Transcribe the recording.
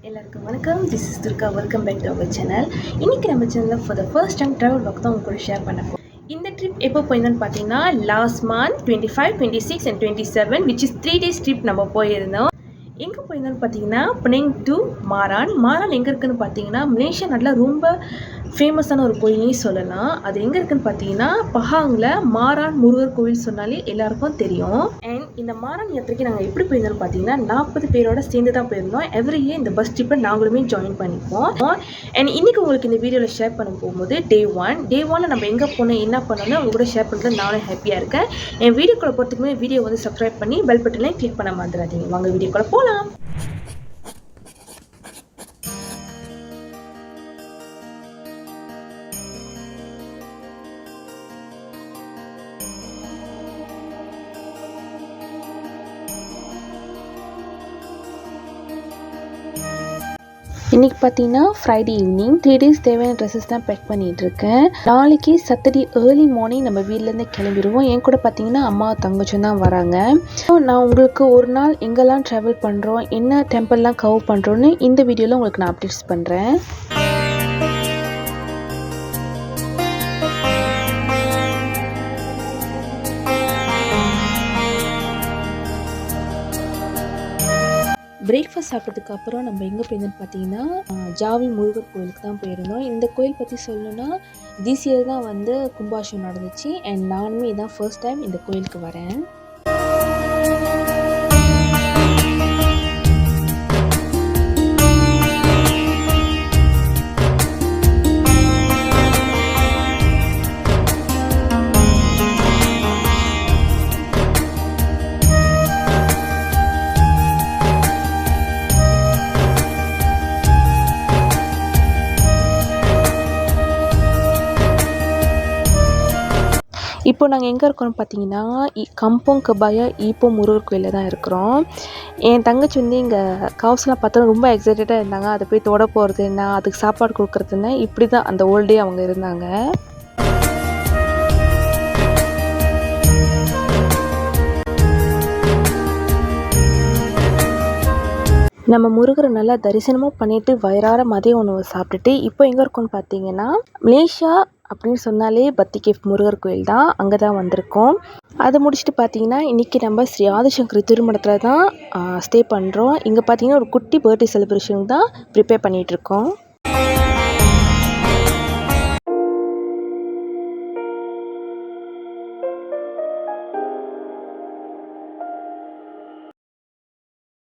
எல்லாருக்கும் வணக்கம். This is Durga. Welcome back to our channel. இன்றைக்கி நம்ம சேனலில் for the first time travel work தான் உங்க கூட ஷேர் பண்ண போகிறோம். இந்த ட்ரிப் எப்போ போயிருந்தோன்னு பார்த்தீங்கன்னா last month 25, 26 and 27 which is 3 days trip நம்ம போயிருந்தோம். எங்கே போயிருந்தோன்னு பார்த்தீங்கன்னா பெனாங் டு மாரான். மாரான் எங்கே இருக்குதுன்னு பார்த்தீங்கன்னா மலேசியா நாட்டில் ரொம்ப ஃபேமஸான ஒரு கோயில்னே சொல்லலாம். அது எங்கே இருக்குதுன்னு பார்த்தீங்கன்னா பஹாங்கில் மாரான் முருகர் கோவில் சொன்னாலே எல்லாருக்கும் தெரியும். அண்ட் இந்த மாரான் யாத்திரைக்கு நாங்கள் எப்படி போயிருந்தோம்னு பார்த்தீங்கன்னா 40 பேரோட சேர்ந்து தான் போயிருந்தோம். எவ்ரி இயர் இந்த பஸ் ட்ரிப்பை நாங்களுமே ஜாயின் பண்ணிப்போம். அண்ட் இன்றைக்கி உங்களுக்கு இந்த வீடியோவில் ஷேர் பண்ண போகும்போது டே ஒனில் நம்ம எங்கே போனோம் என்ன பண்ணோன்னு உங்க கூட ஷேர் பண்ணுறது நானும் ஹாப்பியாக இருக்கேன். என் வீடியோக்குள்ளே போகிறதுக்குமே வீடியோ வந்து சப்ஸ்கிரைப் பண்ணி பெல் பட்டனையும் கிளிக் பண்ண மறந்துடாதீங்க. வாங்க வீடியோக்குள்ளே போகலாம். இன்றைக்கி பார்த்தீங்கன்னா ஃப்ரைடே ஈவினிங் 3 days தேவையான ட்ரெஸ்ஸஸ் தான் பேக் பண்ணிகிட்ருக்கேன். நாளைக்கு சாட்டர்டே ஏர்லி மார்னிங் நம்ம வீட்டிலேருந்து கிளம்பிடுவோம். என் கூட பார்த்தீங்கன்னா அம்மா தங்கச்சும் தான் வராங்க. நான் உங்களுக்கு ஒரு நாள் எங்கெல்லாம் ட்ராவல் பண்ணுறோம், என்ன டெம்பிள்லாம் கவர் பண்ணுறோன்னு இந்த வீடியோவில் உங்களுக்கு நான் அப்டேட்ஸ் பண்ணுறேன். பிரேக்ஃபாஸ்ட் சாப்பிட்றதுக்கு அப்புறம் நம்ம எங்கே போயிருந்தோம்னு பார்த்தீங்கன்னா ஜாவி முருகர் கோயிலுக்கு தான் போயிருந்தோம். இந்த கோயில் பற்றி சொல்லணும்னா திஸ் இயர் தான் வந்து கும்பாஷம் நடந்துச்சு. அண்ட் நானுமே இதான் ஃபர்ஸ்ட் டைம் இந்த கோயிலுக்கு வரேன். இப்போ நாங்கள் எங்கே இருக்கோம்னு பார்த்தீங்கன்னா கம்போங் கபாயா ஈப்போ முருகர் கோயிலில் தான் இருக்கிறோம். என் தங்கச்சி வந்து இங்கே கவுஸ்லாம் பார்த்தா ரொம்ப எக்ஸைட்டடாக இருந்தாங்க. அதை போய் தொட போகிறது என்ன, அதுக்கு சாப்பாடு கொடுக்குறதுன்னு இப்படி தான் அந்த ஓல்ட் டே அவங்க இருந்தாங்க. நம்ம முருகரை நல்லா தரிசனமும் பண்ணிவிட்டு வயிறார மதிய உணவு சாப்பிட்டுட்டு இப்போ எங்கே இருக்கோன்னு பார்த்தீங்கன்னா மலேசியா அப்படின்னு சொன்னாலே பத்தி கேஃப் முருகர் கோயில் தான், அங்கே தான் வந்திருக்கோம். அதை முடிச்சுட்டு பார்த்தீங்கன்னா இன்றைக்கி நம்ம ஸ்ரீ ஆதிசங்கரி திருமணத்தில் தான் ஸ்டே பண்ணுறோம். இங்கே பார்த்தீங்கன்னா ஒரு குட்டி பர்த்டே செலிப்ரேஷன் தான் ப்ரிப்பேர் பண்ணிகிட்ருக்கோம்.